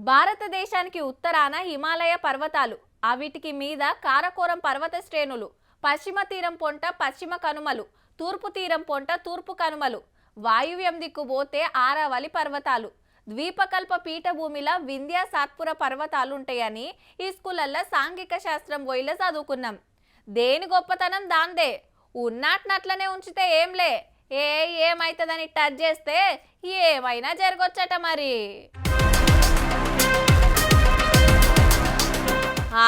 భారతదేశానికి ఉత్తరాన హిమాలయ పర్వతాలు, వీటికి మీద కారకోరం పర్వత శ్రేణులు, పశ్చిమ తీరం పొంట పశ్చిమ కనుమలు, తూర్పు తీరం పొంట తూర్పు కనుమలు, వాయువ్యం దిక్కు పోతే ఆరావళి పర్వతాలు, ద్వీపకల్ప పీఠభూమిల వింధ్య సాత్పుర పర్వతాలు ఉంటాయని ఈ స్కూళ్ళల్లో సాంఘిక శాస్త్రం పోయిల చదువుకున్నాం. దేని గొప్పతనం దాందే, ఉన్నట్నట్లనే ఉంచితే ఏంలే, ఏమైతుందని టచ్ చేస్తే ఏమైనా జరగొచ్చట మరి.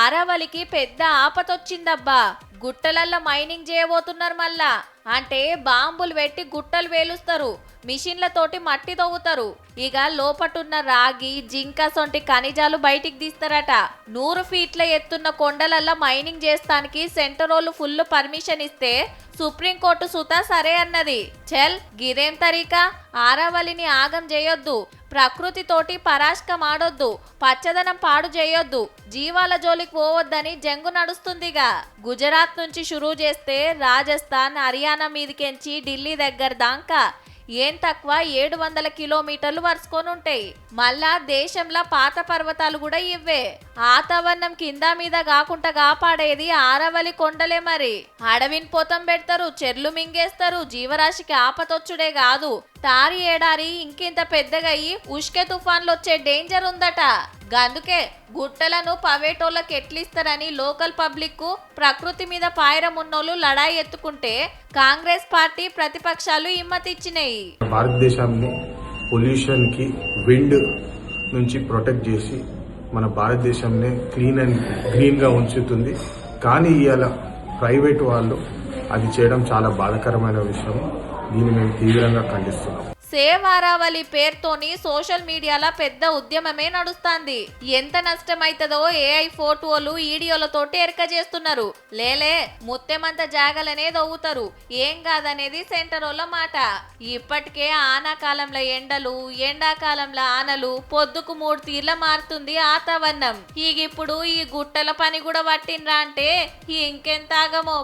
ఆరావళికి పెద్ద ఆపతొచ్చిందబ్బా. గుట్టలల్లో మైనింగ్ చేయబోతున్నారు మళ్ళా. అంటే బాంబులు పెట్టి గుట్టలు వేలుస్తారు, మిషన్లతోటి మట్టి తవ్వుతారు. ఇక లోపటున్న రాగి జింక సొంటి ఖనిజాలు బయటికి తీస్తారట. 100 ఫీట్ల ఎత్తున్న కొండలల్లో మైనింగ్ చేస్తానికి సెంటరోళ్ళు ఫుల్ పర్మిషన్ ఇస్తే సుప్రీంకోర్టు సుతా సరే అన్నది. చెల్ గిదేం తరీకా, ఆరావళిని ఆగం చేయొద్దు, ప్రకృతితోటి పరాష్కం ఆడొద్దు, పచ్చదనం పాడు చేయొద్దు, జీవాల జోలికి పోవద్దని జంగు నడుస్తుందిగా. గుజరాత్ నుంచి షురూ చేస్తే రాజస్థాన్ హర్యానా మీదికెంచి ఢిల్లీ దగ్గర దాకా ఏం తక్కువ 700 కిలోమీటర్లు వరుసుకొని ఉంటాయి. మళ్ళా దేశంలో పాత పర్వతాలు కూడా ఇవ్వే. వాతావరణం కింద మీద కాకుండా కాపాడేది ఆరావళి కొండలే మరి. అడవిని పోతం పెడతారు, చెర్లు మింగేస్తారు, జీవరాశికి ఆపతొచ్చుడే కాదు, తారి ఏడారి ఇంకింత పెద్దగయ్యి ఉష్కె తుఫాన్లు వచ్చే డేంజర్ ఉందట. గందుకే గుట్టలను పవేటోళ్ళకి ఎట్లిస్తారని లోకల్ పబ్లిక్ కు ప్రకృతి మీద పాయరం ఉన్నోళ్ళు లడాయి ఎత్తుకుంటే కాంగ్రెస్ పార్టీ ప్రతిపక్షాలు హిమ్మతిచ్చినాయి. భారతదేశాన్ని పొల్యూషన్ కి విండ్ నుంచి ప్రొటెక్ట్ చేసి మన భారతదేశాన్ని క్లీన్ అండ్ గ్రీన్ గా ఉంచుతుంది. కానీ ఇవాళ ప్రైవేట్ వాళ్ళు అది చేయడం చాలా బాధాకరమైన విషయం. దీన్ని మేము తీవ్రంగా ఖండిస్తున్నాం. సేవ్ ఆరావళి పేరుతోని సోషల్ మీడియాలో పెద్ద ఉద్యమమే నడుస్తాంది. ఎంత నష్టమైతుందో ఏఐ ఫోటోలు వీడియోలతోటి ఎరక చేస్తున్నారు. లేలే ముత్తెమంత జాగలనే దవ్వుతారు, ఏం కాదనేది సెంటరోళ్ళ మాట. ఇప్పటికే ఆనాకాలంలో ఎండలు, ఎండాకాలంలో ఆనలు, పొద్దుకు 3 తీర్ల మారుతుంది వాతావరణం. ఇప్పుడు ఈ గుట్టల పని కూడా పట్టిండ్రా అంటే ఇంకెంత ఆగమో.